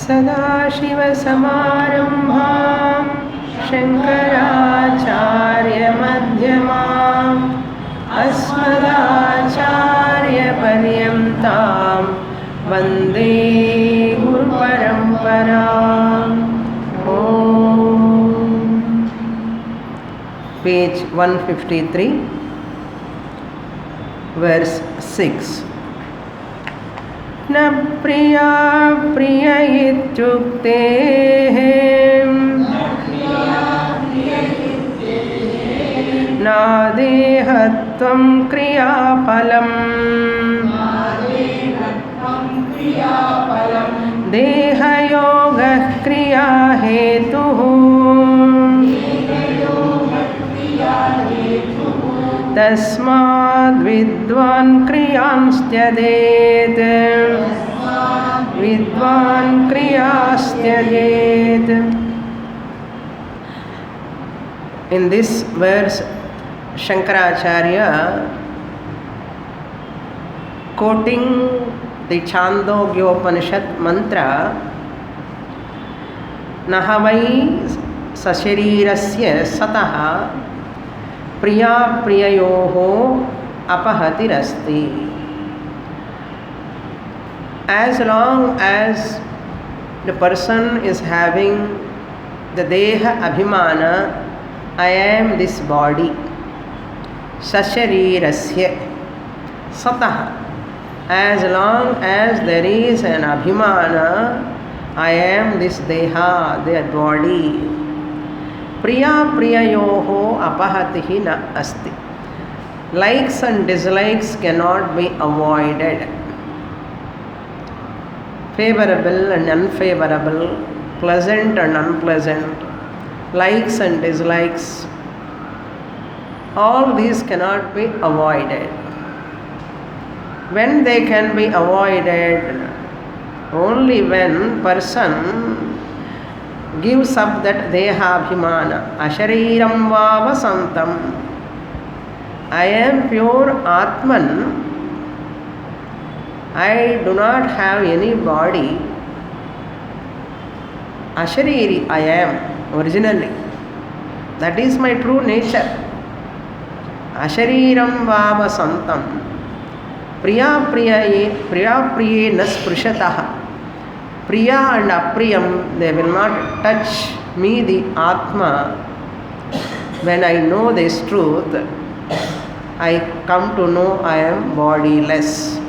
सदाशिवसमारम्भां शङ्कराचार्यमध्यमाम् अस्मदाचार्यपर्यन्तां वन्दे गुरुपरम्पराम्. Page 153, verse 6. न प्रिया प्रिय इत्युक्ते नादेहत्वं क्रियाफलम् देहयोगः क्रियाहेतुः तस्माद् विद्वान् क्रियांस्त्यजेत् विद्वान् क्रियास्त्यजेत्. In this verse, Shankaracharya, quoting the Chandogyopanishad mantra, Nahavai sasharirasya sataha priya priyayoho apahatirasti. As long as the person is having the deha abhimana, I am this body, sasharirasya sataha, as long as there is an abhimana, I am this deha, their body, priya priyayoho apahatihi na asti. Likes and dislikes cannot be avoided. Favorable and unfavorable, pleasant and unpleasant, likes and dislikes, all these cannot be avoided. When they can be avoided? Only when person gives up that deha abhimana, ashariram va vasantam. I am pure Atman. I do not have any body. Ashariri I am originally. That is my true nature. Ashariram va vasantam. Priya priye nasprishatah. Priya and apriyam, they will not touch me, the Atma. When I know this truth, I come to know I am bodiless.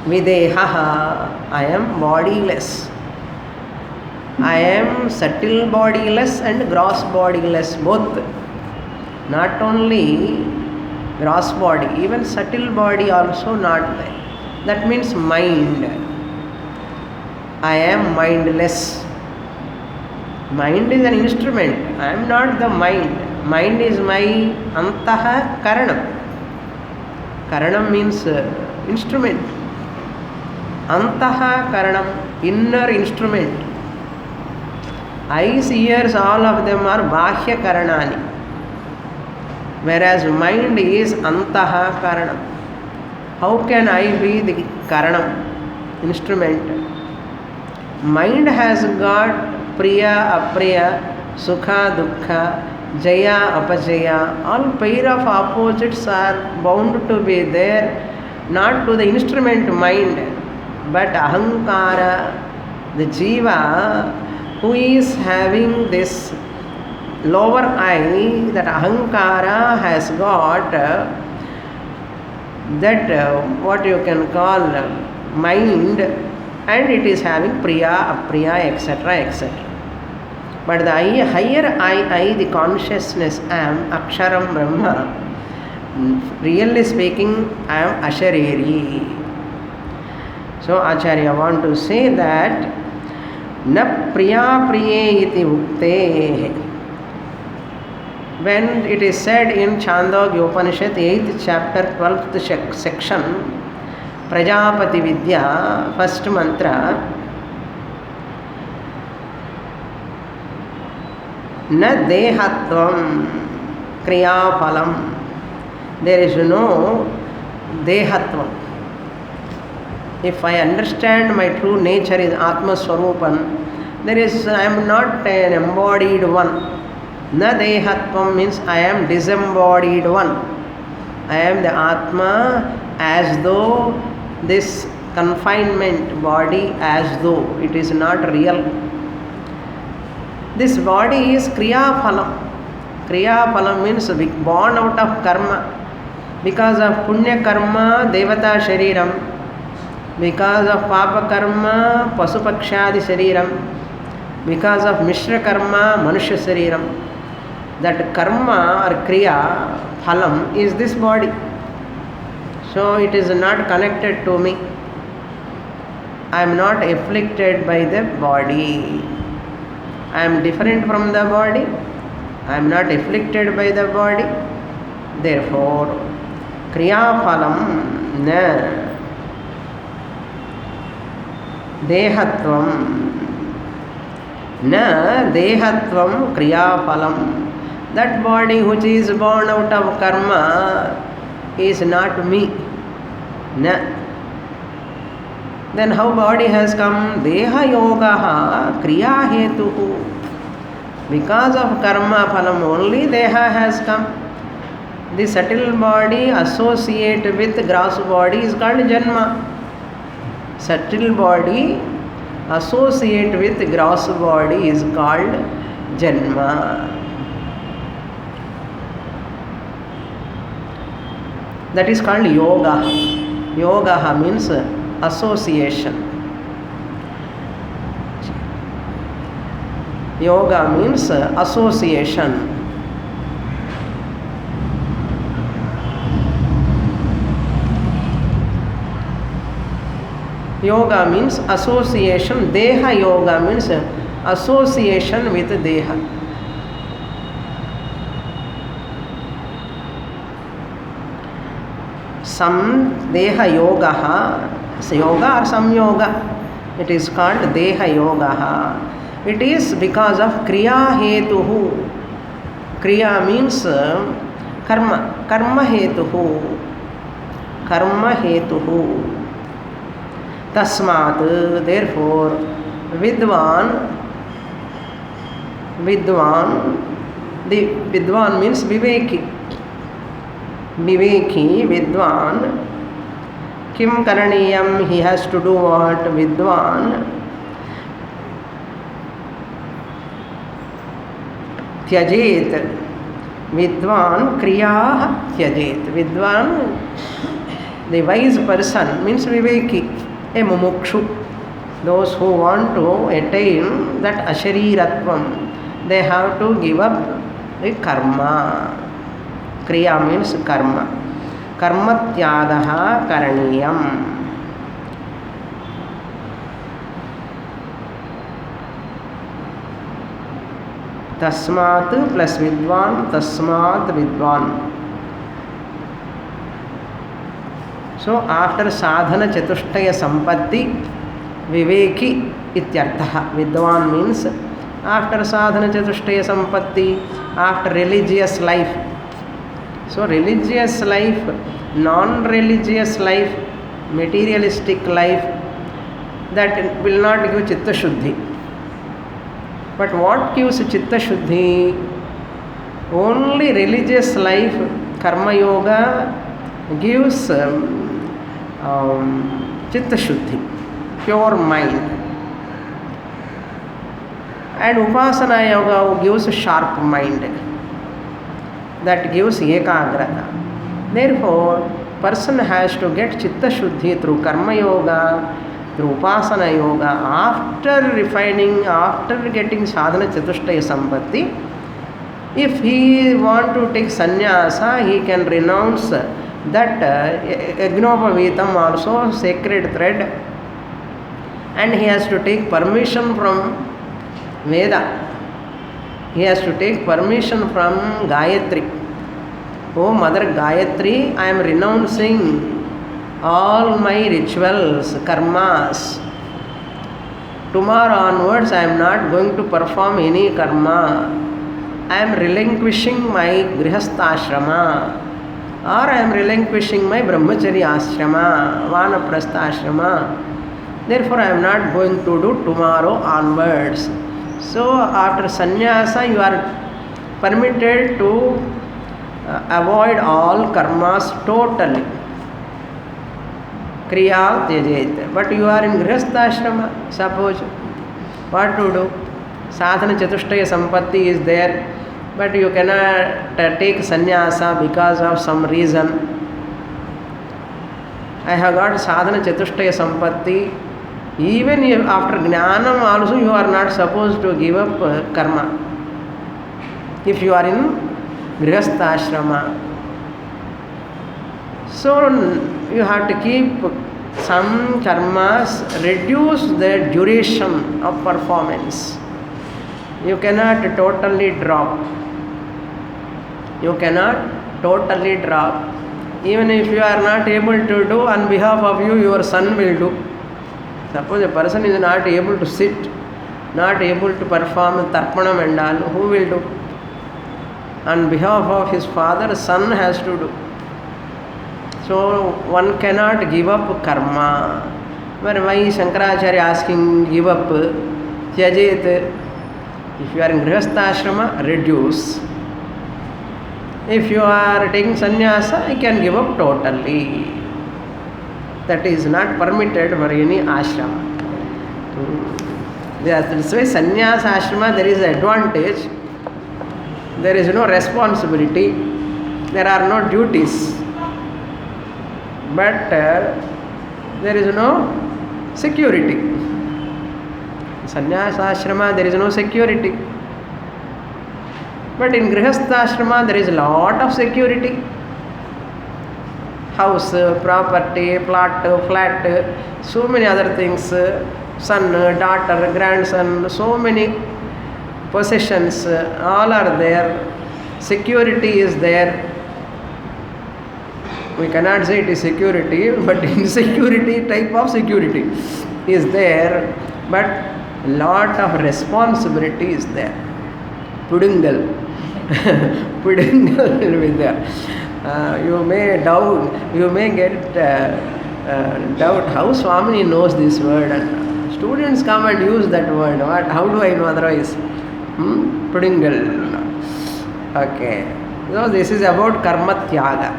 Videhaha, I am bodiless. I am subtle bodiless and gross bodiless, both. Not only gross body, even subtle body also not there. That means mind. I am mindless. Mind is an instrument. I am not the mind. Mind is my antaha karanam. Karanam means instrument. Antaha karanam, inner instrument. Eyes, ears, all of them are bahya karanani. Whereas mind is antaha karanam. How can I be the karanam, instrument? Mind has got priya, apriya, sukha, dukkha, jaya, apajaya. All pair of opposites are bound to be there, not to the instrument mind, but ahankara, the jiva, who is having this lower eye, that ahankara has got that what you can call mind, and it is having priya, apriya, etc., etc. But the higher I, the consciousness, I am aksharam brahma. Really speaking, I am ashariri. So Acharya want to say that na priya priye iti ukte. When it is said in Chandogya Upanishad 8th chapter 12th section, Prajapati Vidya, first mantra, na dehatvam kriyaphalam. There is no dehatvam. If I understand my true nature is Atma Swarupan, I am not an embodied one. Na dehatvam means I am disembodied one. I am the Atma as though this confinement body, as though it is not real. This body is Kriya Phalam. Kriya Phalam means born out of karma. Because of Punya Karma, Devata Shariram. Because of Papa Karma, Pasupakshadi Shariram. Because of Mishra Karma, Manushya Shariram. That karma or kriya, phalam, is this body. So it is not connected to me. I am not afflicted by the body. I am different from the body. I am not afflicted by the body. Therefore, kriya phalam na dehatvam na dehatvam kriya phalam. That body which is born out of karma is not me. Na. Then how body has come? Deha yogaha kriya hetuhu. Because of karma phalam only deha has come. The subtle body associate with gross body is called janma. Subtle body associate with gross body is called janma. That is called yoga. Yoga means association. Yoga means association. Yoga means association. Deha yoga means association with deha. Some deha yoga, yoga or some yoga, it is called deha yoga. It is because of kriya hetuhu. Kriya means karma, karma hetuhu. Karma hetuhu. Tasmat, therefore, vidwan, the vidwan means viveki. Viveki, Vidwan, Kim Karaniyam, he has to do what? Vidwan, Tyajet, Vidwan, Kriya, Tyajet. Vidwan, the wise person, means Viveki, a mumukshu. Those who want to attain that ashariratvam, they have to give up the karma. Kriya means karma. Karma tyagaha karaniyam. Tasmat plus vidwan, tasmat vidwan. So after sadhana chatushtaya sampatti, viveki ityartha. Vidwan means after sadhana chatushtaya sampatti, after religious life. So religious life, non-religious life, materialistic life, that will not give chitta shuddhi. But what gives chitta shuddhi? Only religious life, karma yoga, gives chitta shuddhi, pure mind. And upasana yoga gives sharp mind. That gives ekagrata. Therefore, person has to get chitta shuddhi through karma yoga, through upasana yoga. After refining, after getting sadhana chatushtaya sampatti, if he want to take sannyasa, he can renounce that yajnopavitam, also sacred thread, and he has to take permission from Veda. He has to take permission from Gayatri. Oh Mother Gayatri, I am renouncing all my rituals, karmas. Tomorrow onwards, I am not going to perform any karma. I am relinquishing my grihastha ashrama. or I am relinquishing my brahmacharya ashrama, vanaprastha ashrama. Therefore, I am not going to do tomorrow onwards. So, after sannyasa, you are permitted to avoid all karmas totally. Kriya tyajet. But you are in grihastha ashrama, suppose. What to do? Sadhana chatushtaya sampatti is there, but you cannot take sannyasa because of some reason. I have got sadhana chatushtaya sampatti. Even if after jnanam also you are not supposed to give up karma. If you are in grihastha ashrama. So you have to keep some karmas, reduce the duration of performance. You cannot totally drop. You cannot totally drop. Even if you are not able to do, on behalf of you, your son will do. Suppose a person is not able to sit, not able to perform tarpanam and all, who will do? On behalf of his father, son has to do. So one cannot give up karma. But why Shankaracharya asking give up? Tyajet. If you are in grihastha ashrama, reduce. If you are taking sannyasa, you can give up totally. That is not permitted for any ashrama. That's why sannyasa ashrama there is advantage. There is no responsibility. There are no duties. But there is no security. Sannyasa ashrama there is no security. But in grihastha ashrama there is a lot of security. House, property, plot, flat, so many other things, son, daughter, grandson, so many possessions, all are there. Security is there. We cannot say it is security, but insecurity type of security is there. But lot of responsibility is there. Pudungal. Pudungal will be there. You may doubt, you may get doubt how Swamini knows this word. And students come and use that word. What? How do I know otherwise? Pudungal. Okay. So this is about karma tyaga.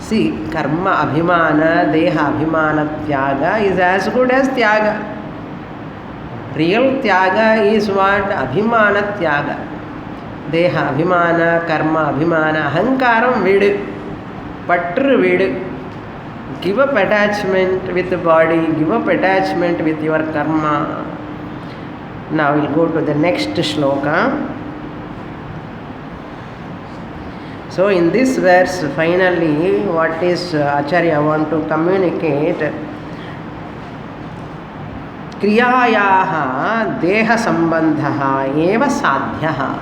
See, karma abhimana, deha abhimana tyaga is as good as tyaga. Real tyaga is what? Abhimana tyaga. Deha abhimana, karma abhimana, ahankaram vidu, patru vidu. Give up attachment with the body, give up attachment with your karma. Now we'll go to the next shloka. So in this verse, finally, what is Acharya want to communicate? Kriyayaha deha sambandhaha eva sadhyaha.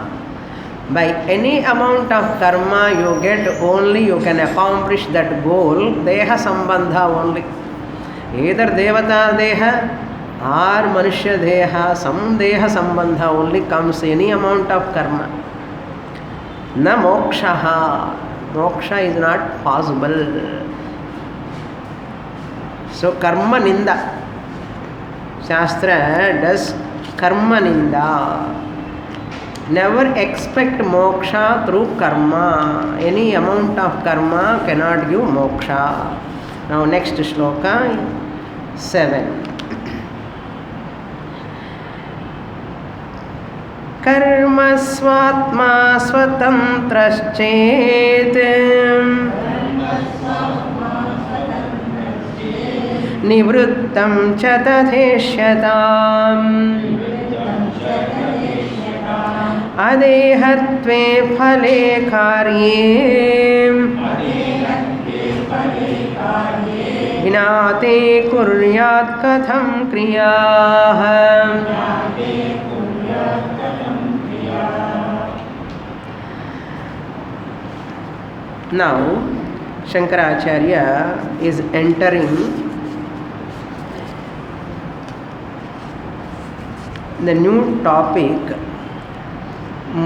By any amount of karma you get, only you can accomplish that goal, deha sambandha only. Either devata deha or manushya deha, some deha sambandha only comes, any amount of karma. Na mokshaha. Moksha is not possible. So karma ninda. Shastra does karma ninda. Never expect moksha through karma. Any amount of karma cannot give moksha. Now next shloka 7. Karma swatma swatantraschet nivrittam cha tadheshyatam adehatve phale karye vinate kuryat katham kriyah. Now Shankaracharya is entering the new topic,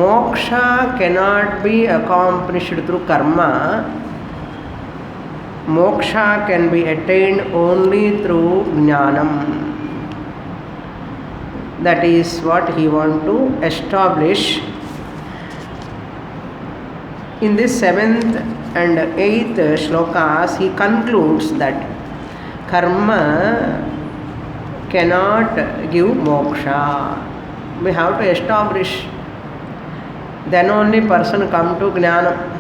moksha cannot be accomplished through karma. Moksha can be attained only through jnanam. That is what he wants to establish. In this 7th and 8th shlokas, he concludes that karma cannot give moksha. We have to establish. Then only person come to jnana.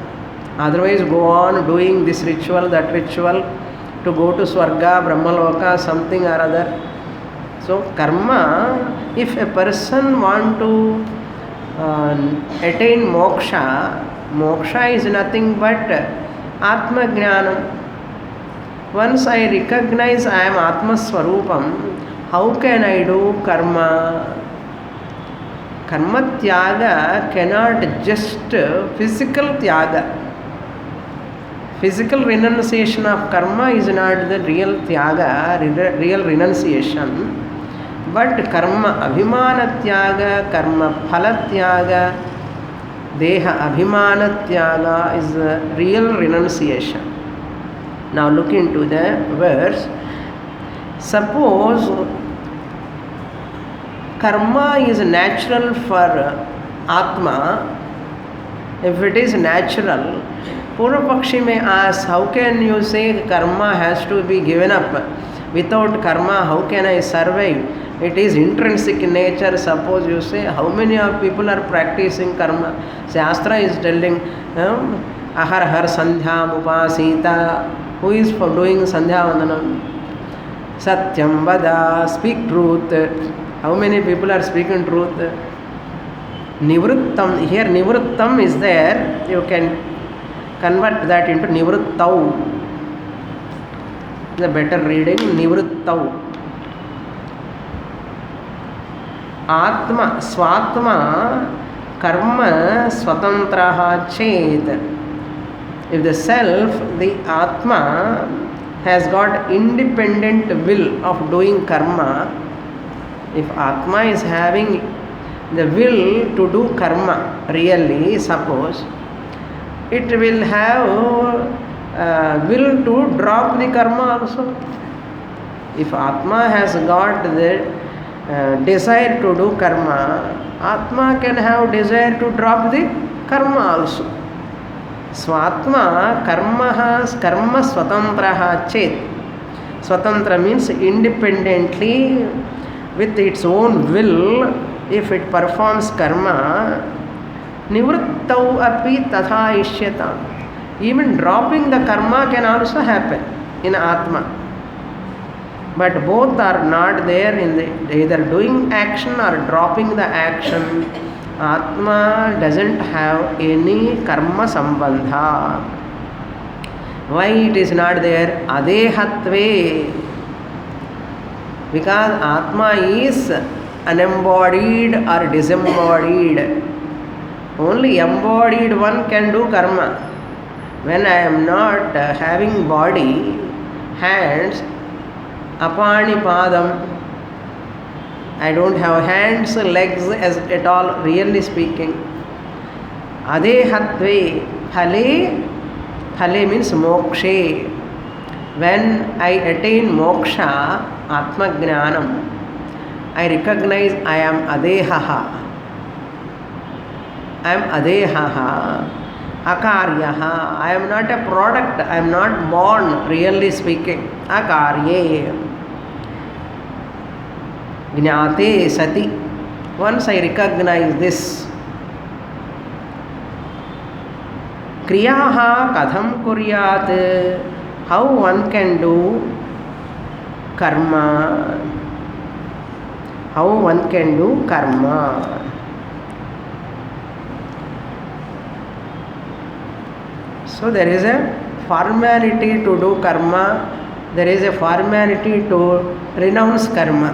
Otherwise go on doing this ritual, that ritual, to go to Swarga, Brahmaloka, something or other. So karma, if a person want to attain moksha, moksha is nothing but Atma Jnanam. Once I recognize I am Atma Swarupam, how can I do karma? Karma tyaga cannot just physical tyaga. Physical renunciation of karma is not the real tyaga, real renunciation. But karma abhimana tyaga, karma phala tyaga, deha abhimana tyaga is the real renunciation. Now look into the verse. Suppose karma is natural for Atma. If it is natural, Purvapakshi may ask, how can you say karma has to be given up? Without karma, how can I survive? It is intrinsic in nature. Suppose you say, how many of people are practicing karma? Shastra is telling, ahar har sandhyam upasita. Who is for doing sandhya vandanam? Satyam vada, speak truth. How many people are speaking truth? Nivrittam, here nivrittam is there. You can convert that into nivrittau. The better reading, nivrittau. Atma, swatma, karma, swatantraha ched. If the self, the Atma, has got independent will of doing karma, if Atma is having the will to do karma, really, suppose, it will have will to drop the karma also. If Atma has got the desire to do karma, Atma can have desire to drop the karma also. Swatma karma swatantraha chet. Swatantra means independently, with its own will, if it performs karma, nivrittau api tatha ishyata. Even dropping the karma can also happen in Atma. But both are not there in the either doing action or dropping the action. Atma doesn't have any karma sambandha. Why it is not there? Adehatve. Because Atma is unembodied or disembodied. Only embodied one can do karma. When I am not having body, hands, apani padam, I don't have hands, legs as at all, really speaking. Adehatve, phale means mokshe. When I attain moksha, Atma Jnanam, I recognize I am adehaha. I am adehaha, akaryaha. I am not a product, I am not born, really speaking. Akarye. Jnate sati. Once I recognize this, kriyaha katham kuryat. How one can do karma? How one can do karma? So there is a formality to do karma. There is a formality to renounce karma.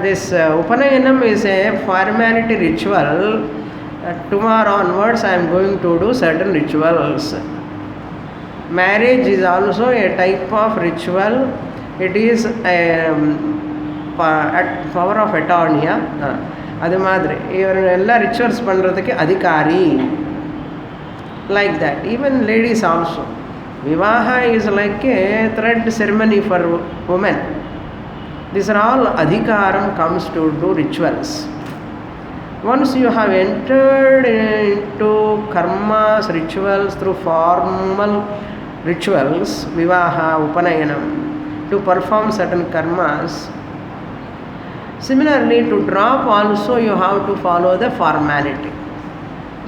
This Upanayanam is a formality ritual. Tomorrow onwards I am going to do certain rituals. Marriage is also a type of ritual. It is a power of attorney. அது மாதிரி இவர் எல்லா rituals பண்ணுறதுக்கு அதிகாரி. Like that. Even ladies also. Vivaha is like a thread ceremony for women. These are all adhikaram comes to do rituals. Once you have entered into karmas, rituals through formal rituals, vivaha, upanayanam, to perform certain karmas. Similarly, to drop also you have to follow the formality.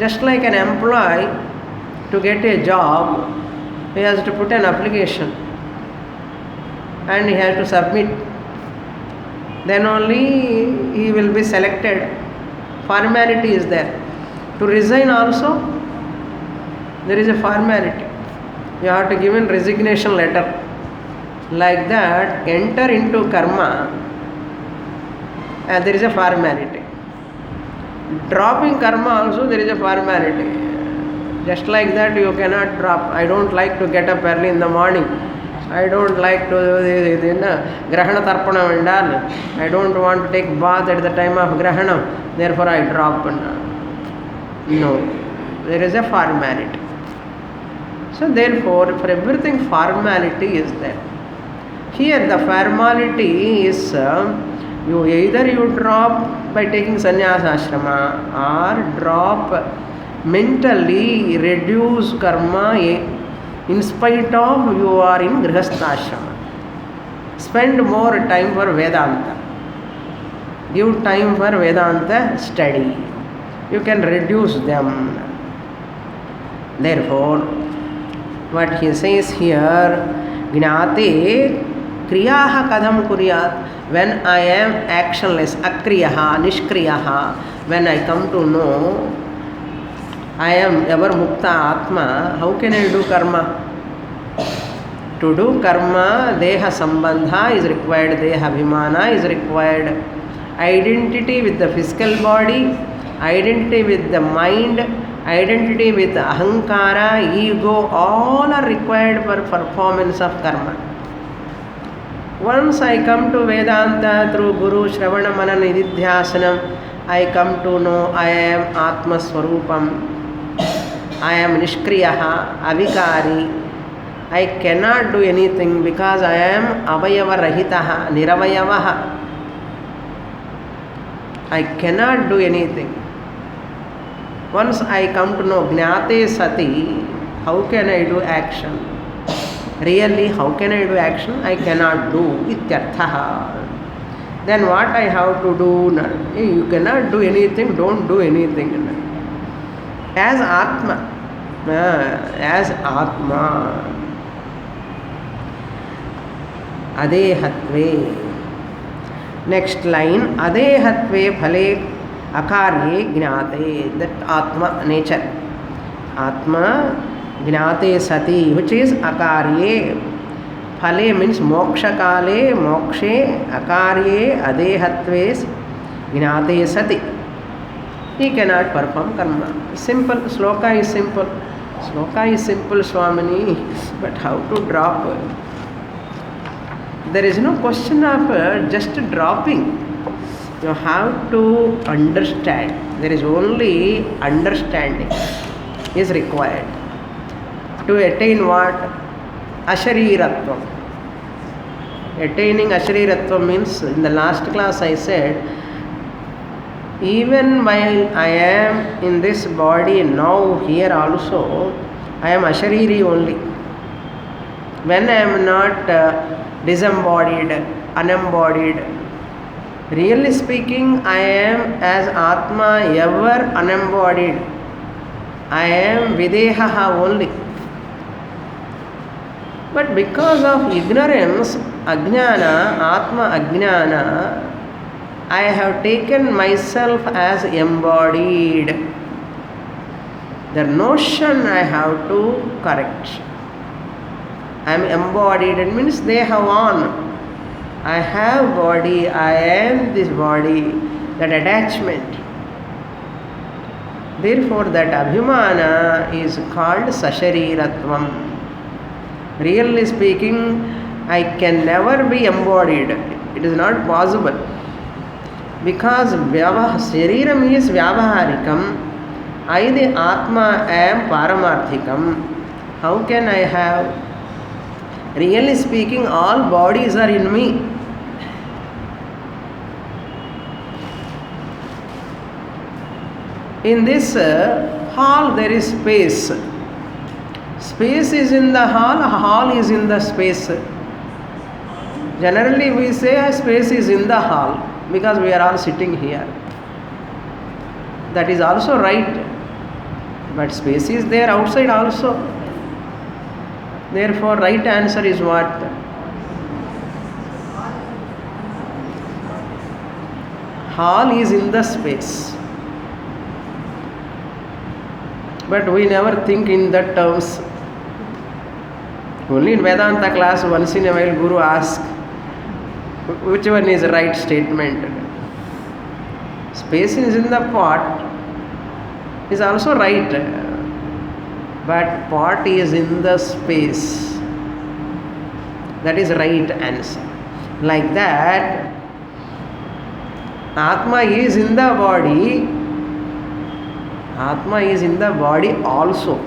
Just like an employee, to get a job, he has to put an application and he has to submit. Then only he will be selected. Formality is there. To resign also, there is a formality. You have to give a resignation letter. Like that, enter into karma, and there is a formality. Dropping karma also, there is a formality. Just like that, you cannot drop. I don't like to get up early in the morning. I don't like to grahana tarpana vandal. I don't want to take bath at the time of grahana. Therefore, I drop. No, there is a formality. So therefore, for everything formality is there. Here the formality is you either you drop by taking sannyasa ashrama or drop mentally, reduce karma in spite of you are in grihastha-ashrama. Spend more time for Vedanta. Give time for Vedanta study. You can reduce them. Therefore, what he says here, Gnate kriyaha kadam kuryat. When I am actionless, akriyaha, nishkriyaha, when I come to know I am ever mukta atma, how can I do karma? To do karma, deha sambandha is required, deha abhimana is required, identity with the physical body, identity with the mind, identity with ahankara, ego, all are required for performance of karma. Once I come to Vedanta through Guru Shravana Manana Nididhyasanam, I come to know I am Atma Swarupam, I am Nishkriyaha, Avikari. I cannot do anything because I am Avayava Rahitaha, Niravayavaha. I cannot do anything. Once I come to know Gnate Sati, how can I do action? Really, how can I do action? I cannot do. Ityarthaha. Then what I have to do? You cannot do anything, don't do anything. As Atma. As Atma. Adehatve. Next line. Adehatve phale akarye gnate. That Atma nature. Atma gnate sati, which is akarye. Phale means moksha kale, mokshe, akarye, adehatve, gnate sati. He cannot perform karma. Simple, sloka is simple. Sloka is simple, Swamini, but how to drop? There is no question of just dropping. You have to understand. There is only understanding is required. To attain what? Ashariratvam. Attaining Ashariratvam means, in the last class I said, even while I am in this body now, here also, I am Ashariri only. When I am not disembodied, unembodied, really speaking, I am as Atma ever unembodied. I am Videhaha only. But because of ignorance, Ajnana, Atma Ajnana, I have taken myself as embodied. The notion I have to correct. I am embodied. It means they have on. I have body, I am this body. That attachment. Therefore, that abhimana is called Sashariratvam. Really speaking, I can never be embodied. It is not possible. Because Shariram is Vyavaharikam, I the Atma am Paramarthikam. How can I have? Really speaking, all bodies are in me. In this hall there is space. Space is in the hall is in the space. Generally we say space is in the hall because we are all sitting here. That is also right. But space is there outside also. Therefore, right answer is what? Hall is in the space. But we never think in that terms. Only in Vedanta class, once in a while, Guru asks, which one is the right statement? Space is in the pot is also right, but pot is in the space. That is right answer. Like that, Atma is in the body. Atma is in the body also.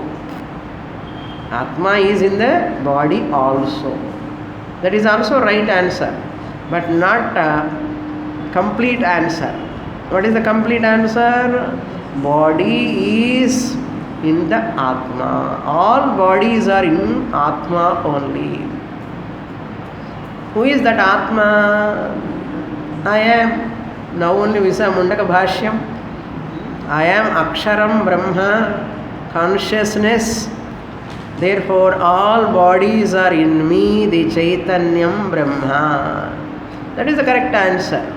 Atma is in the body also. That is also right answer, but not a complete answer. What is the complete answer? Body is in the Atma. All bodies are in Atma only. Who is that Atma? I am. Now only Visa Mundaka Bhashyam. I am Aksharam Brahma, consciousness. Therefore, all bodies are in me, the Chaitanyam Brahma. That is the correct answer.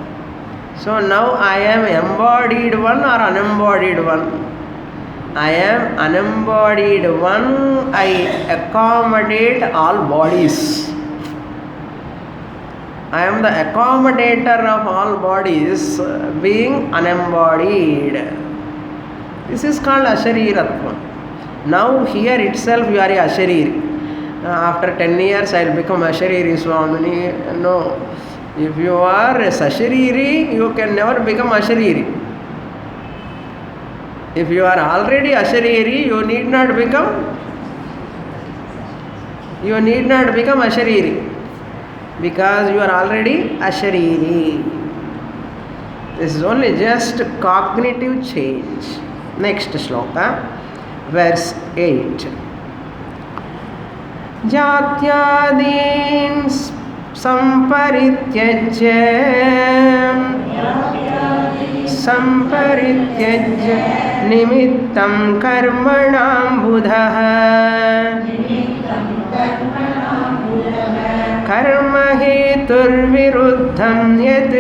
So now I am embodied one or unembodied one? I am unembodied one. I accommodate all bodies. I am the accommodator of all bodies, being unembodied. This is called Ashariratva. Now here itself you are a Ashariri. After 10 years I will become Ashariri Swamini. No. If you are a Sashariri, you can never become Ashariri. If you are already Ashariri, you need not become Ashariri. Because you are already Ashariri. This is only just cognitive change. Next shloka, verse 8. Jatyadin samparityajya nimittam karmanam buddha karma hetur viruddham yad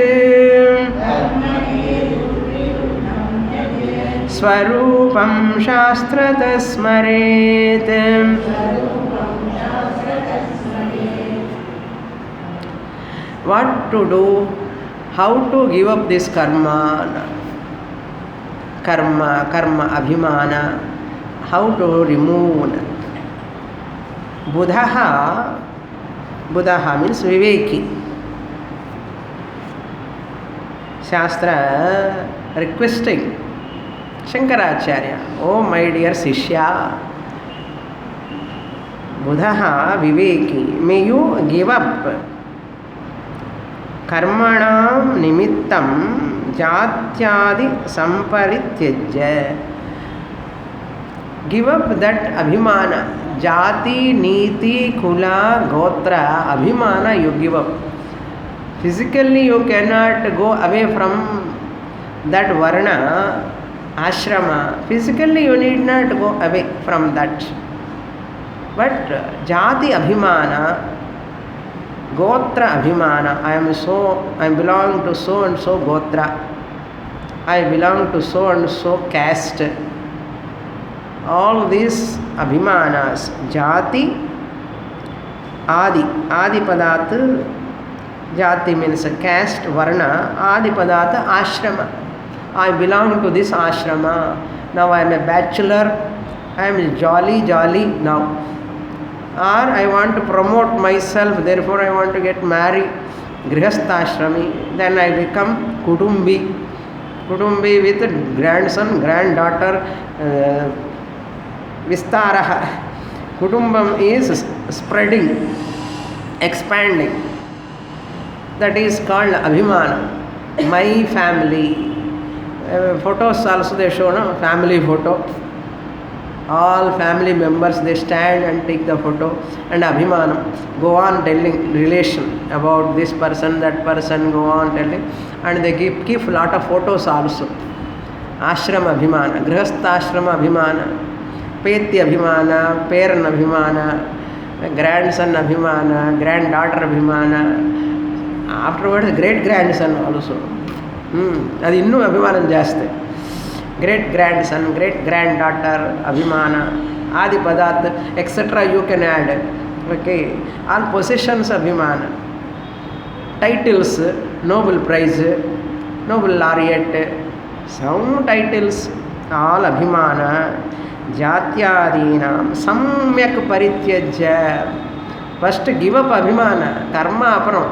swarupam shastrata smaret. What to do? How to give up this karma, abhimana? How to remove? Buddha means Viveki. Shastra requesting Shankaracharya, oh my dear Sishya, Buddha Viveki, may you give up karmanam nimittam jatyadi samparityajya. Give up that abhimana, jati, niti, kula, gotra, abhimana you give up. Physically you cannot go away from that varna, ashrama. Physically you need not go away from that. But jati abhimana, gotra abhimana, I belong to so and so gotra, I belong to so and so caste. All these abhimanas, jati, adi padat, jati means caste, varna, adi padat, ashrama. I belong to this ashrama. Now I am a bachelor, I am jolly now. Or I want to promote myself, therefore I want to get married. Grihastha-ashrami. Then I become Kutumbi. Kutumbi with grandson, granddaughter, Vistaraha. Kutumbam is spreading, expanding. That is called Abhimana. My family. Photos also they show, no? Family photo. All family members, they stand and take the photo. And Abhimanam. Go on telling relation about this person, that person, go on telling. And they keep lot of photos also. Ashram Abhimana, Grihastha Ashram Abhimana, Peti Abhimana, Parent Abhimana, grandson Abhimana, granddaughter Abhimana. Afterwards, great grandson also. That is innu Abhimanam jaste. Great grandson, great granddaughter, Abhimana, Adi Padat, etc. you can add. Okay. All possessions Abhimana. Titles, Nobel Prize, Nobel Laureate, some titles, all Abhimana, Jatyadinam, Samyak Parityajya. First give up Abhimana, Karma Aparam.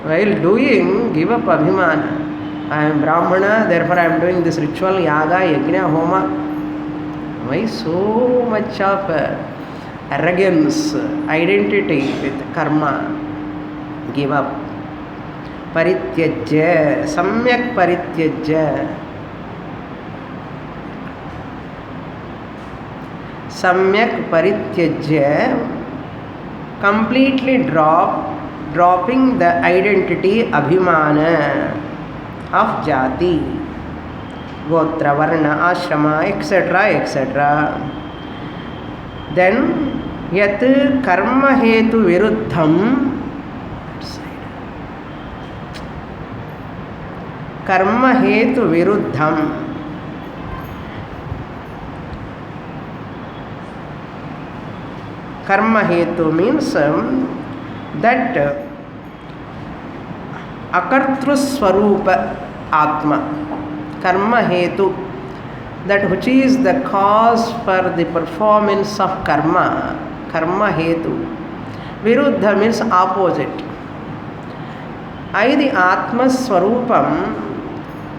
While doing, give up Abhimana. I am Brahmana, therefore I am doing this ritual, Yaga, Yajna, Homa. Why so much of arrogance, identity with karma? Give up. Parityajya, Samyak Parityajya. Samyak Parityajya. Completely dropping the identity Abhimana of Jati, Gotra, Varna, Ashrama, etc. etc. Then Yat Karma Hetu Viruddham, Karma Hetu Viruddham. Karma Hetu means that Akartru Swarupa Atma. Karma Hetu, that which is the cause for the performance of karma. Karma Hetu. Viruddha means opposite. I, the Atma Swarupam,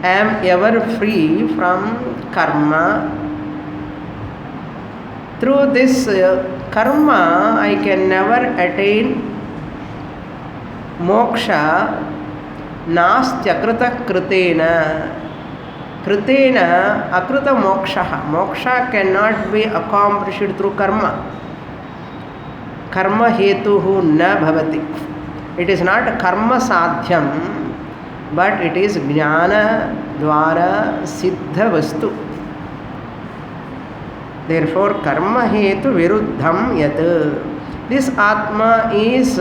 am ever free from karma. Through this karma, I can never attain moksha. Nastyakrita kritena. Kritena akrita moksha. Moksha cannot be accomplished through karma. Karma hetuhu na bhavati. It is not karma sadhyam, but it is jnana dvara siddha vastu. Therefore, karma hetu viruddham yat. This atma is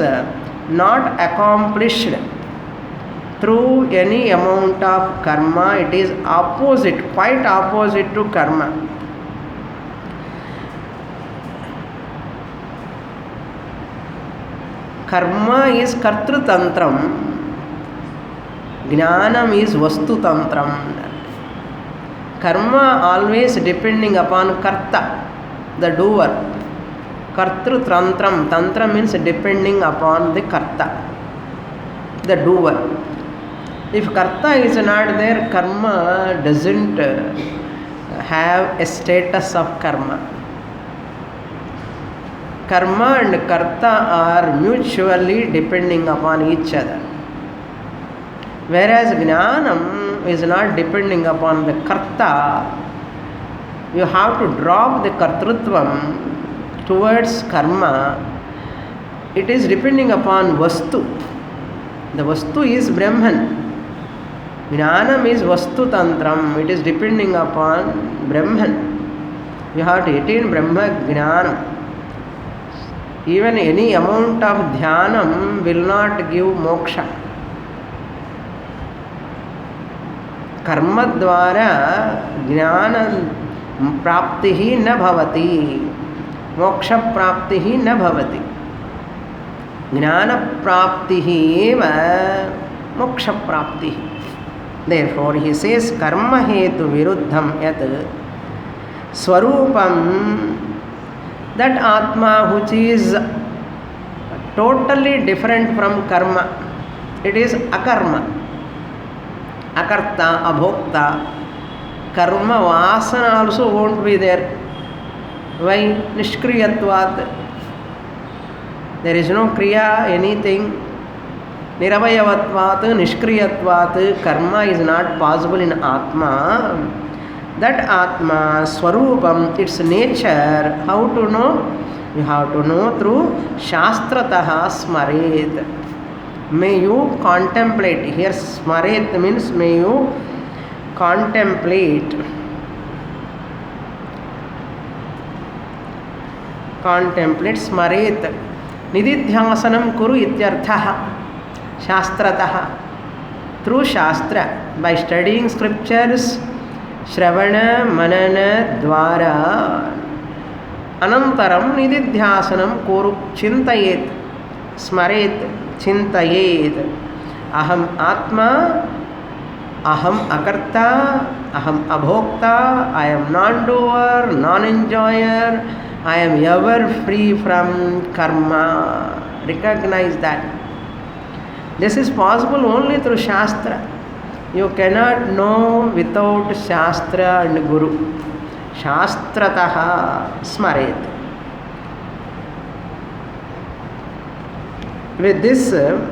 not accomplished through any amount of karma. It is opposite, quite opposite to karma. Karma is kartru tantram, jnanam is vastu tantram. Karma always depending upon karta, the doer. Kartru tantram, tantra means depending upon the karta, the doer. If karta is not there, karma doesn't have a status of karma. Karma and karta are mutually depending upon each other. Whereas jnanam is not depending upon the karta. You have to drop the kartrutvam towards karma. It is depending upon vastu. The vastu is Brahman. Jnanam is vastu tantram. It is depending upon Brahman. You have to attain Brahma jnanam. Even any amount of dhyanam will not give moksha. Karma dvara jnana praptihi na bhavati. Moksha praptihi na bhavati. Jnana praptihi eva moksha praptihi. Therefore, he says karma hetu viruddham yat swarupam, that atma which is totally different from karma. It is akarma. Akarta, abhokta. Karma vasana also won't be there. Why? Nishkriyatvat. There is no kriya, anything. Niravayavatvat, nishkriyatvat. Karma is not possible in Atma. That Atma, Swarupam, its nature, how to know? You have to know through Shastrataha Smaret. May you contemplate. Here Smaret means may you contemplate. Contemplate Smaret. Nididhyasanam kuru ityarthaha. Shastrataha. Through Shastra, by studying scriptures, Shravana, Manana, Dwara, Anantaram, Nididhyasanam kuru chintayet. Smaret, chintayet. Aham Atma, Aham Akarta, Aham Abhokta, I am non-doer, non-enjoyer, I am ever free from karma. Recognize that. This is possible only through Shastra. You cannot know without Shastra and Guru. Shastrataha Smaret. With this, the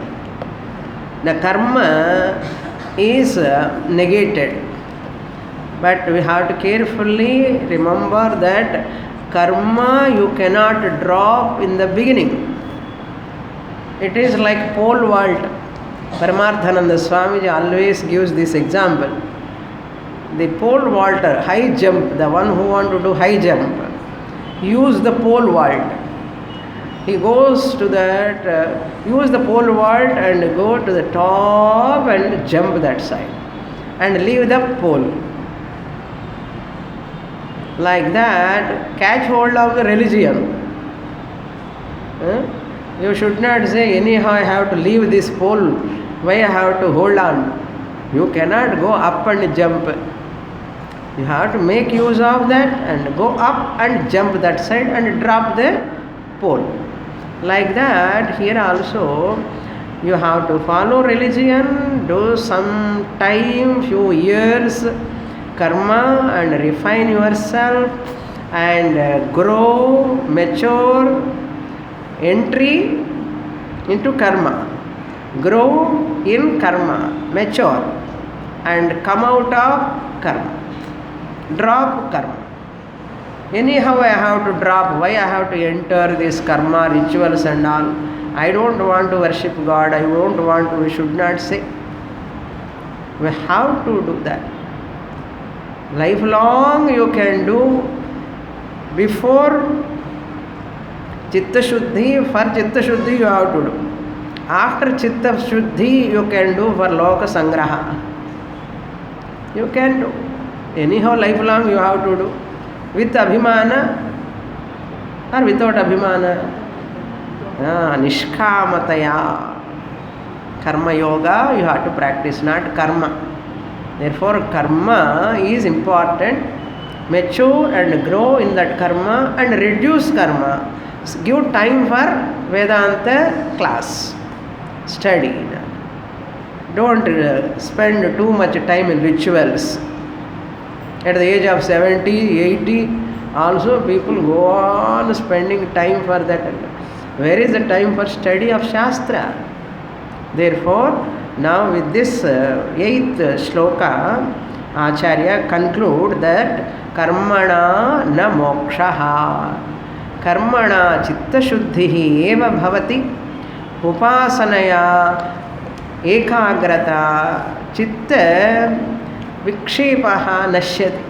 karma is negated. But we have to carefully remember that karma you cannot drop in the beginning. It is like pole vault. Paramarthananda Swamiji always gives this example. The pole vaulter, high jump, the one who want to do high jump, use the pole vault. He goes to that, use the pole vault and go to the top and jump that side and leave the pole. Like that, catch hold of the religion. You should not say, anyhow I have to leave this pole, why I have to hold on. You cannot go up and jump. You have to make use of that and go up and jump that side and drop the pole. Like that, here also, you have to follow religion, do some time, few years, karma, and refine yourself and grow, mature, entry into karma, grow in karma, mature, and come out of karma, drop karma. Anyhow I have to drop, why I have to enter this karma, rituals and all. I don't want to worship God, I don't want to, we should not say. We have to do that. Lifelong you can do before Chitta Shuddhi, for Chitta Shuddhi you have to do. After Chitta Shuddhi you can do for Loka Sangraha. You can do. Anyhow lifelong you have to do. With Abhimana or without Abhimana? Nishkamataya. Karma yoga you have to practice, not karma. Therefore karma is important. Mature and grow in that karma and reduce karma. Give time for Vedanta class. Study. Don't spend too much time in rituals. At the age of 70, 80, also people go on spending time for that. Where is the time for study of Shastra? Therefore, now with this 8th shloka, Acharya conclude that karmana na mokshaha. Karmana chitta shuddhihi eva bhavati upasanaya ekagrata chitta vikshepaha nashyati.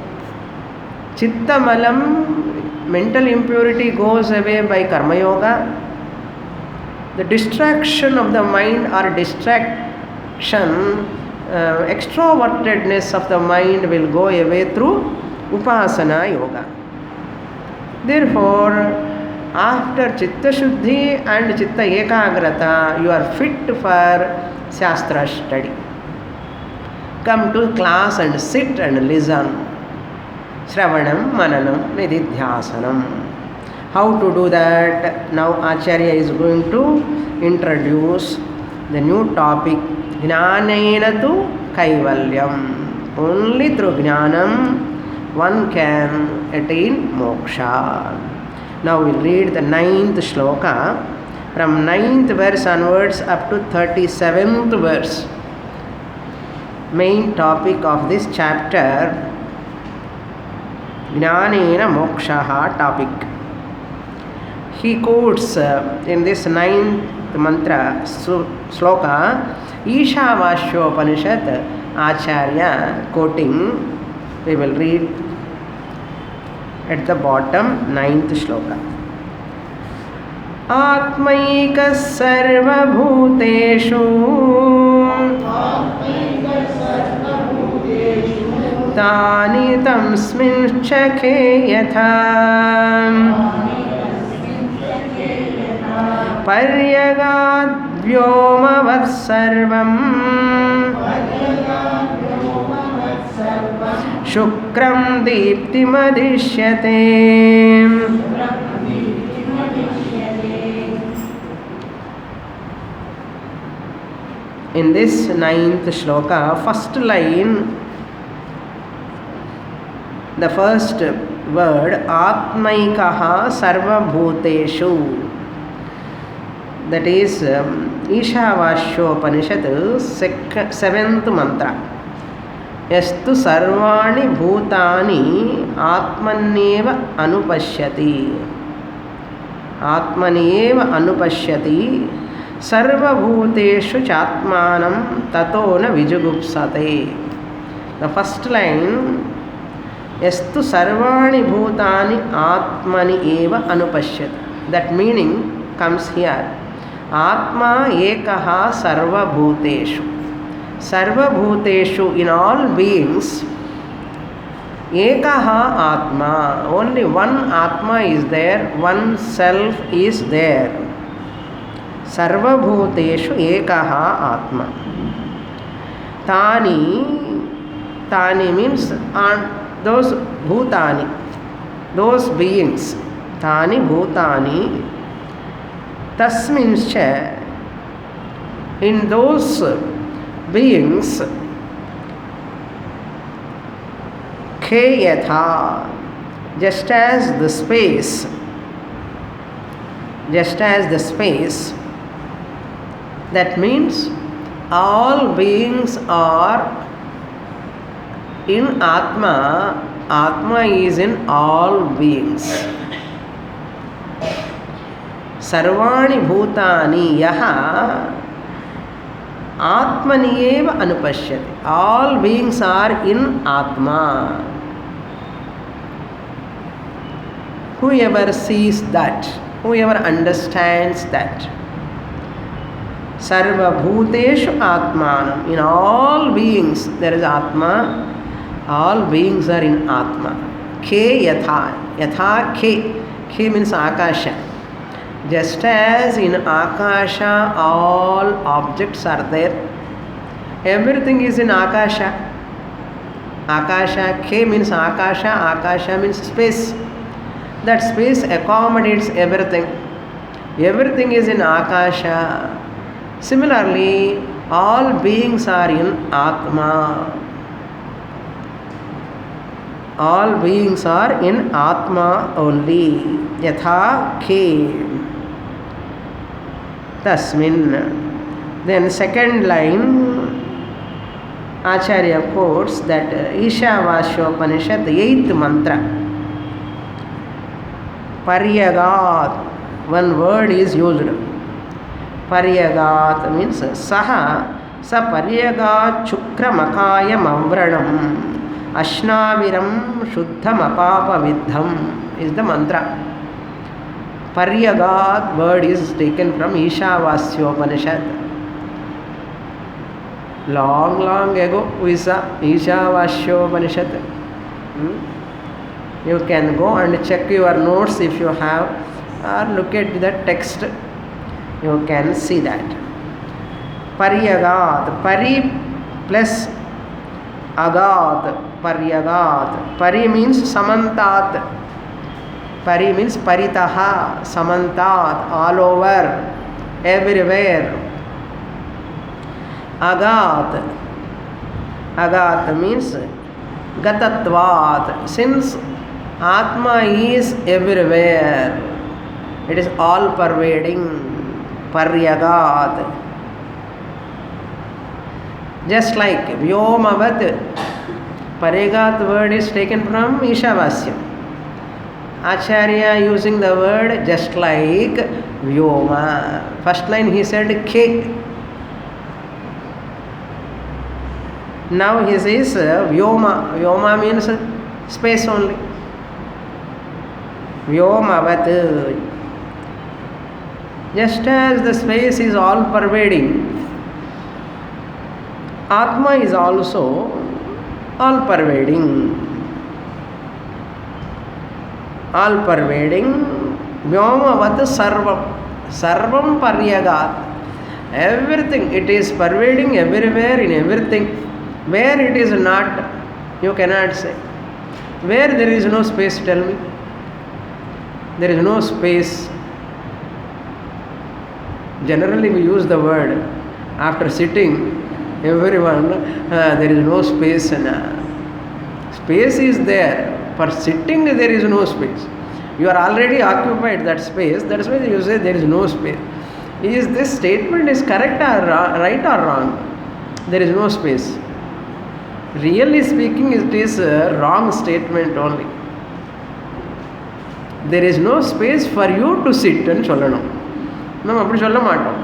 Chittamalam, mental impurity goes away by karma yoga. The distraction of the mind or distraction, extrovertedness of the mind will go away through upasana yoga. Therefore, after Chitta Shuddhi and Chitta Ekagrata, you are fit for Shastra study. Come to class and sit and listen. Shravanam, Mananam, Nididhyasanam. How to do that? Now Acharya is going to introduce The new topic, Jnanena tu Kaivalyam. Only through Jnanam one can attain moksha. Now we'll read the 9th shloka. From 9th verse onwards up to 37th verse. Main topic of this chapter, Jnanena mokshaha topic. He quotes in this 9th mantra sloka Ishavasyopanishad Acharya quoting. We will read at the bottom 9th shloka. Atmaika sarvabhuteshu Tani tamsmin chake yatha Paryagad vyomavad sarvam Shukram deeptimadishyate. In this 9th shloka, first line, the first word, Atmaikaha Sarvabhuteshu. That is Ishavasyopanishad 7th mantra. Yastu sarvani bhutani atmanyeva anupashyati. Atmanyeva anupashyati. Sarvabhuteshu chatmanam tato na vijugupsate. The first line, Yastu sarvani bhutani atmani eva anupashyati. That meaning comes here. Atma ekaha sarva bhuteshu. Sarva bhuteshu, in all beings, ekaha atma. Only one atma is there, one self is there. Sarva bhuteshu ekaha atma. Tani means those bhutani, those beings. Tani bhutani. Tasmincha, in those beings, ke yatha, just as the space, that means all beings are in Atma. Atma is in all beings. Sarvani bhutani yaha atmaniyeva anupashyati. All beings are in Atma. Whoever sees that, whoever understands that. Sarva bhuteshu atmanam. In all beings there is Atma. All beings are in Atma. Ke yatha. Yatha ke. Ke means akasha. Just as in Akasha all objects are there, everything is in Akasha. Akasha, K means Akasha, Akasha means space. That space accommodates everything. Everything is in Akasha. Similarly, all beings are in Atma. All beings are in Atma only. Yatha K. Tasmin. Then second line, Acharya quotes that Ishavasyopanishad 8th mantra. Paryagat. One word is used. Paryagat means Saha sa paryagat chukramakayam avranam ashnaviram shuddham apapa vidham is the mantra. Paryagat word is taken from Ishavasyopanishad. Long ago we saw Ishavasyopanishad. You can go and check your notes if you have, or look at the text. You can see that. Paryagat. Pari plus agat. Paryagat. Pari means samantat. Pari means paritaha, samantat, all over, everywhere. Agat. Agat means gatatvat. Since Atma is everywhere, it is all pervading. Paryagat. Just like Vyomavat. Paryagat word is taken from Ishavasya. Acharya using the word just like Vyoma. First line he said K. Now he says Vyoma. Vyoma means space only. Vyomavat. Just as the space is all pervading, Atma is also all pervading. All pervading. Vyomavad sarvam. Sarvam paryagat. Everything. It is pervading everywhere in everything. Where it is not, you cannot say. Where there is no space, tell me. There is no space. Generally we use the word after sitting, everyone, there is no space. Space is there. For sitting there is no space. You are already occupied that space. That's why you say there is no space. Is this statement is correct or right or wrong? There is no space. Really speaking, it is a wrong statement only. There is no space for you to sit and sollanum. Nam appadi solla maatom.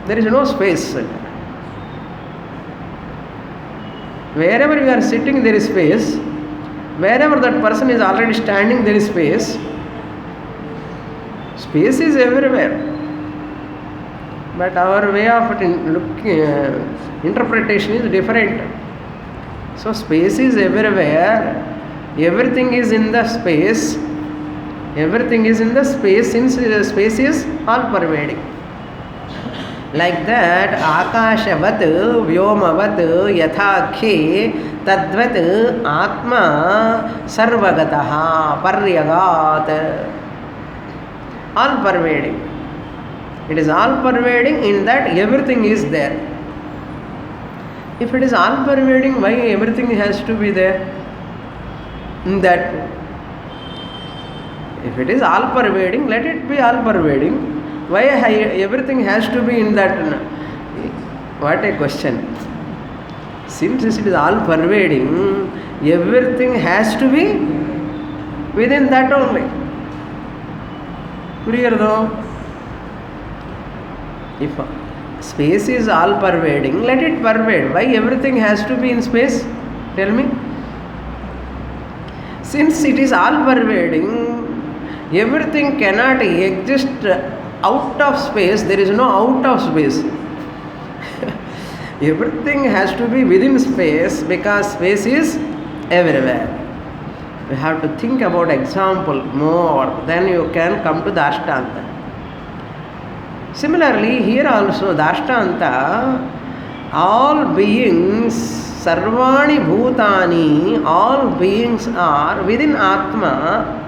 There is no space. Wherever you are sitting, there is space. Wherever that person is already standing, there is space. Space is everywhere. But our way of interpretation is different. So space is everywhere. Everything is in the space. Everything is in the space, since space is all pervading. Like that, Akashavat, Vyomavat, Yathakhe, Tadvat, Atma, Sarvagataha, Paryagat. All pervading. It is all pervading in that everything is there. If it is all pervading, why everything has to be there? In that. If it is all pervading, let it be all pervading. Why everything has to be in that? What a question. Since it is all pervading, everything has to be within that only. Clear though? If space is all pervading, let it pervade. Why everything has to be in space? Tell me. Since it is all pervading, everything cannot exist out of space. There is no out of space. Everything has to be within space because space is everywhere. You have to think about example more, then you can come to Dashtanta. Similarly, here also Dashtanta, all beings, Sarvani Bhutani, all beings are within Atma.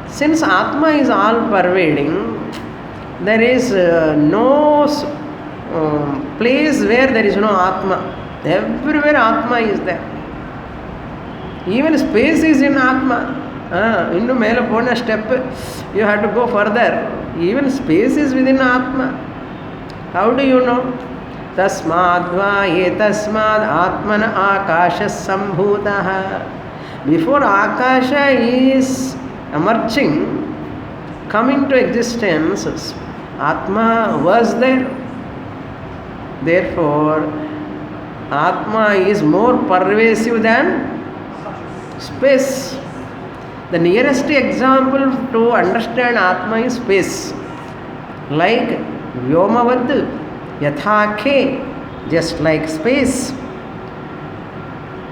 Since Atma is all pervading, there is no place where there is no Atma. Everywhere Atma is there. Even space is in Atma. Innu mele pona step, you have to go further. Even space is within Atma. How do you know? Tasmadva etasmad atmana akasha sambhutaha. Before Akasha is emerging, coming to existence, Atma was there. Therefore, Atma is more pervasive than space. The nearest example to understand Atma is space. Like Vyomavad, Yathakhe, just like space.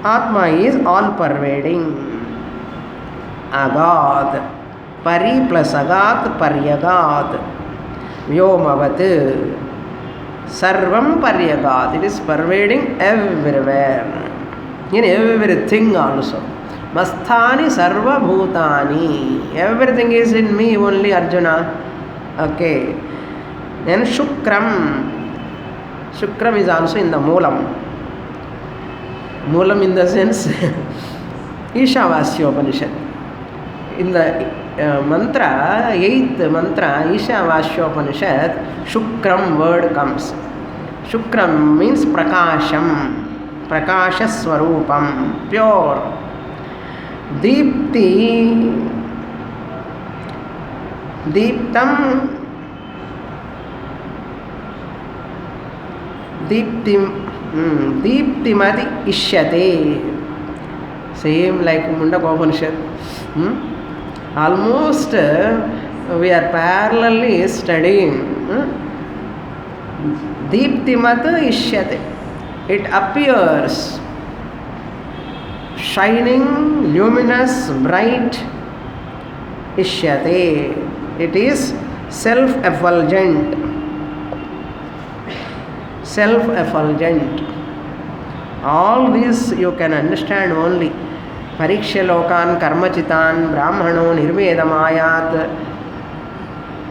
Atma is all pervading. Agat, Pari plus Agat, Paryagat. Vyomavat, Sarvam Paryagat. It is pervading everywhere. In everything also. Masthani Sarva Bhutani. Everything is in me only, Arjuna. Okay. Then Shukram. Shukram is also in the Moolam. Moolam in the sense Ishavasya Upanishad. In the mantra, 8th mantra, Ishavasya Upanishad, Shukram word comes. Shukram means Prakasham, Prakasha Swarupam, pure. Deepti, Deeptam, Deeptimati Ishyate. Same like Mundaka Upanishad. Almost we are parallelly studying. Deeptimata Ishyate. It appears shining, luminous, bright. Ishyate. It is self-effulgent. Self-effulgent. All this you can understand only. Pariksha lokan karmachitan brahmano nirvedamayat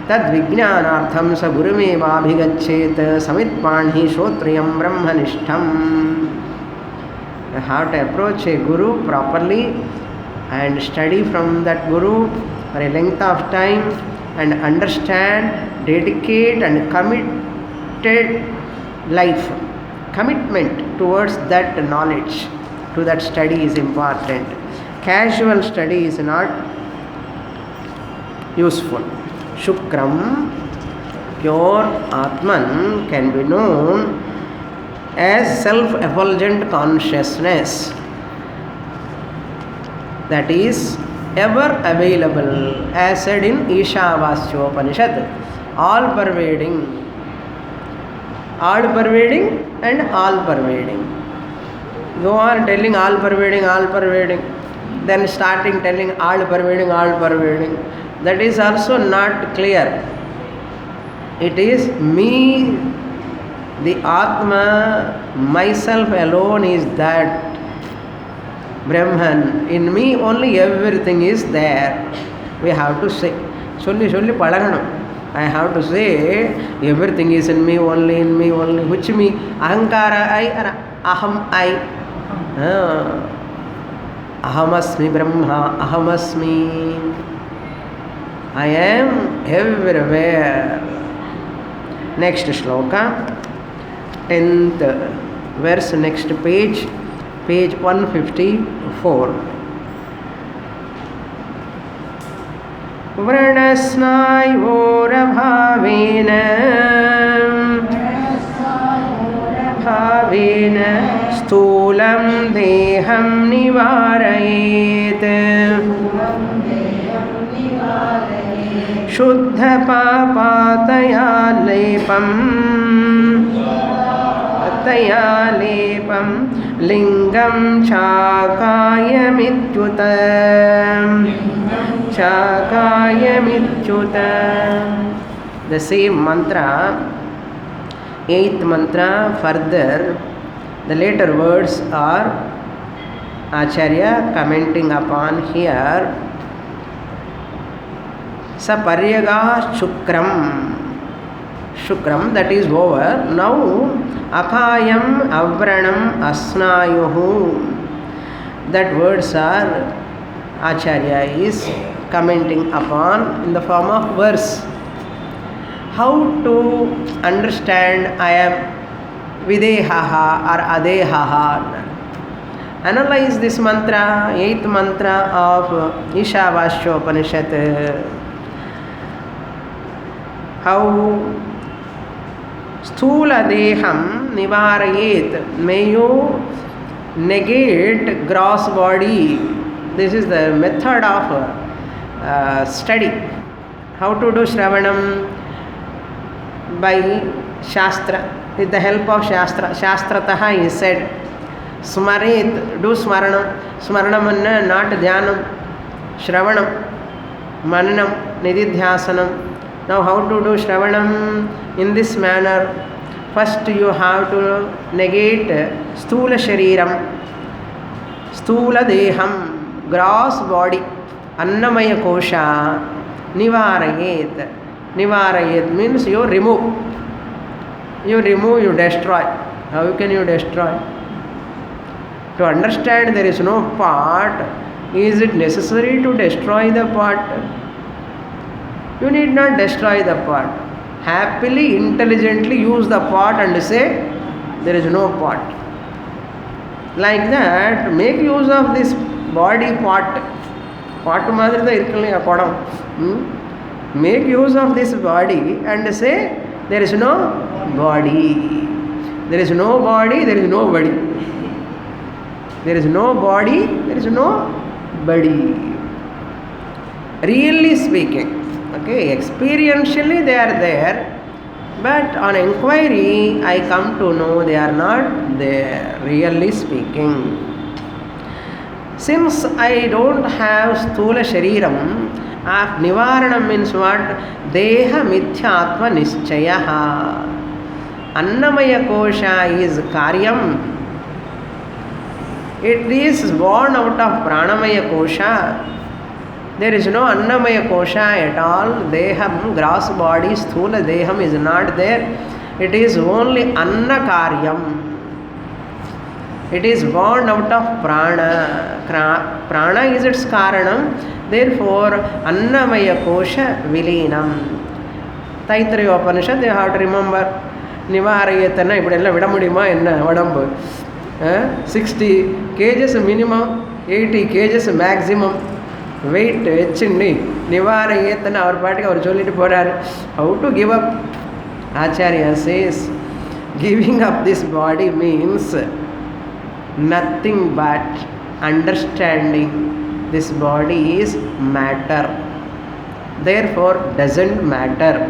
tad vijnanartham sa gurumeva abhigachet samitpanhi shrotriyam brahmanishtham. You have to approach a guru properly and study from that guru for a length of time and understand, dedicate and committed life. Commitment towards that knowledge, to that study is important. Casual study is not useful. Shukram, pure Atman, can be known as self-effulgent consciousness that is ever available, as said in Ishavasya Upanishad, all-pervading. All-pervading and all-pervading. Go on telling all-pervading, all-pervading, then starting telling all-pervading, all-pervading. That is also not clear. It is me, the Atma, myself alone is that Brahman. In me only everything is there. We have to say. Solli palaganam. I have to say everything is in me only, Which me? Ahankara I or aham I? Ahamasmi Brahma, ahamasmi. I am everywhere. Next shloka, 10th verse, next page 154. Vranasnayorabhavena sthulam deham nivarayet Shuddha papataya lepam lingam chakayamityuta. The same mantra, 8th mantra, further the later words are Acharya commenting upon here. Saparyaga Shukram, that is over. Now Apayam Avranam Asnayuhu. That words are Acharya is commenting upon in the form of verse. How to understand I am Videhaha or Adehaha. Analyze this mantra, 8th mantra of Ishavasya Upanishad. How Sthula Deham Nivarayet. May you negate gross body. This is the method of study. How to do Shravanam? By Shastra. With the help of Shastra. Shastrataha is said. Smaret, do Smaranam. Smaranam anna not Dhyanam. Shravanam, Mananam, Nididhyasanam. Now how to do Shravanam in this manner? First you have to negate Sthula Shariram, Sthula Deham, gross body, Annamaya Kosha, Nivarayet. Nivarayet means you remove. You remove, you destroy. How can you destroy? To understand there is no part, is it necessary to destroy the part? You need not destroy the part. Happily, intelligently use the part and say, there is no part. Like that, make use of this body part. Part madri da irukkalaya padam. Make use of this body and say, there is no body. There is no body, there is no body. There is no body, there is no body. Really speaking, okay, experientially they are there, but on inquiry I come to know they are not there, really speaking. Since I don't have sthula shariram, nivaranam means what? Deha mithyatma nischaya. Annamaya kosha is karyam. It is born out of pranamaya kosha. There is no annamaya kosha at all. Deham, gross body, sthula deham is not there. It is only anna karyam. It is born out of prana. Prana is its karanam. Therefore, annamaya kosha vilinam. Taittiriya Upanishad, you have to remember. Nivarayatana, ippadella vida mudiyuma enna vadambu. 60 kgs minimum, 80 kgs maximum. Weight vechindi. Nivarayatana, our party, our solitary porar. How to give up? Acharya says, giving up this body means nothing but understanding this body is matter, therefore doesn't matter.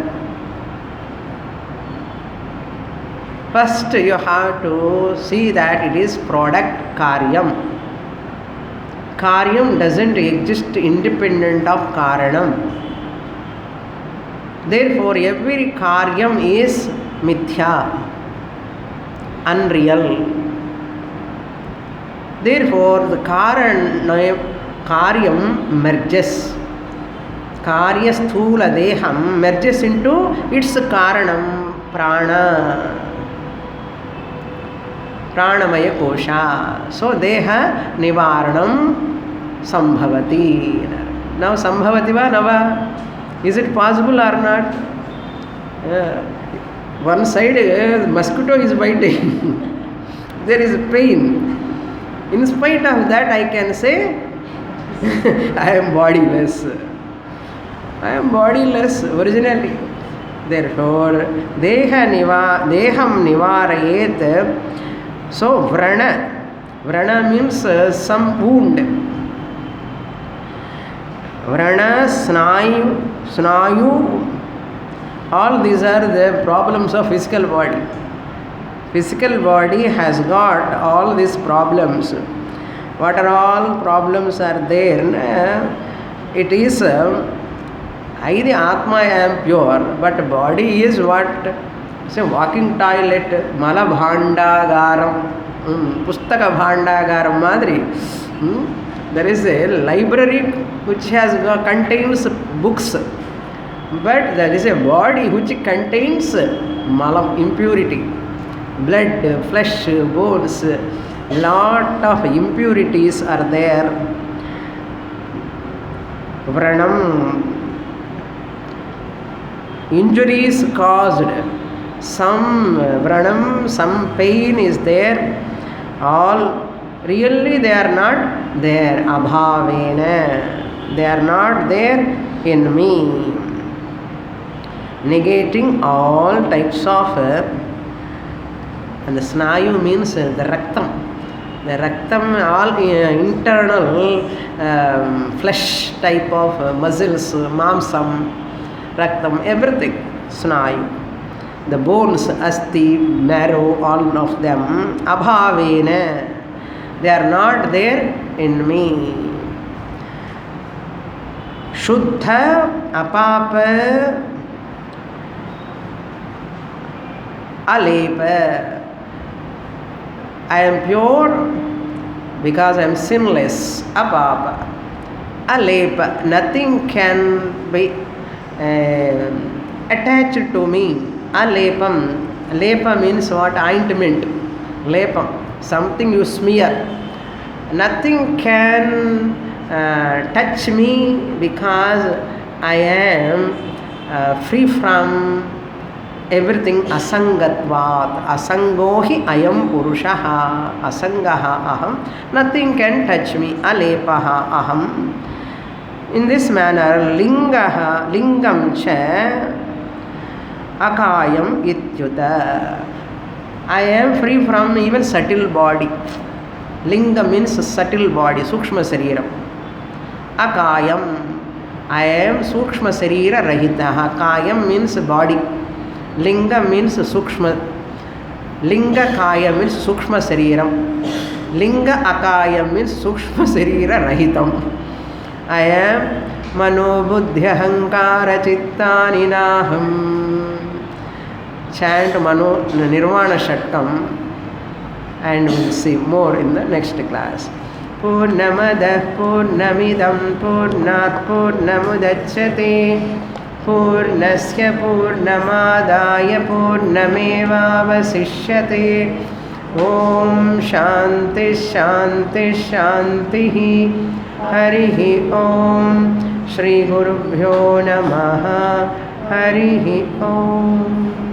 First you have to see that it is product karyam. Karyam doesn't exist independent of karanam. Therefore every karyam is mithya, unreal. Therefore the karyam merges. Karya sthula deham merges into its karanam prana. Pranamaya kosha. So deha nivaranam sambhavati. Now sambhavati va nava? Is it possible or not? One side mosquito is biting. There is pain. In spite of that I can say I am bodiless. I am bodiless originally. Therefore deham nivarayet. So vrana means some wound. Vrana, snayu, all these are the problems of physical body. Physical body has got all these problems. What are all problems are there? It is I the Atma I am pure, but body is what? Say walking toilet, mala bhandagaram, pustaka bhandagaram madri. There is a library which contains books, but there is a body which contains malam, impurity, blood, flesh, bones. Lot of impurities are there. Vranam, injuries caused. Some vranam, some pain is there. All really they are not there. Abhavena, they are not there in me. Negating all types of and the snayu means the raktam. The raktam, all internal flesh type of muscles, mamsam, raktam, everything, snayu. The bones, asti, marrow, all of them, abhavena, they are not there in me. Shuddha, apapa, alepa. I am pure because I am sinless. Apapa. Alepa. Nothing can be attached to me. Alepam. Lepa means what? Ointment. Lepam, something you smear. Nothing can touch me because I am free from everything. Asangatvat. Asangohi ayam purushaha. Asangaha aham. Nothing can touch me. Alepaha aham. In this manner, lingaha, lingam cha akayam ityuta. I am free from even subtle body. Linga means subtle body, sukshma sariram. Akayam, I am sukshma sarira rahitaha. Kayam means body. Linga means sukshma. Linga kaya means sukshma sariram. Linga akayam means sukshma sarira rahitam. I am mano buddhya hankara chittani naham. Chant Mano Nirvana Shatkam, and we'll see more in the next class. Purnamada Purnamidam Purnat Purnamudachyate Purnasya Purnamadaya Purnameva Vasishyate. Om Shanti Shanti Shanti Harihi Om Shri Gurubhyo Namaha Harihi Om.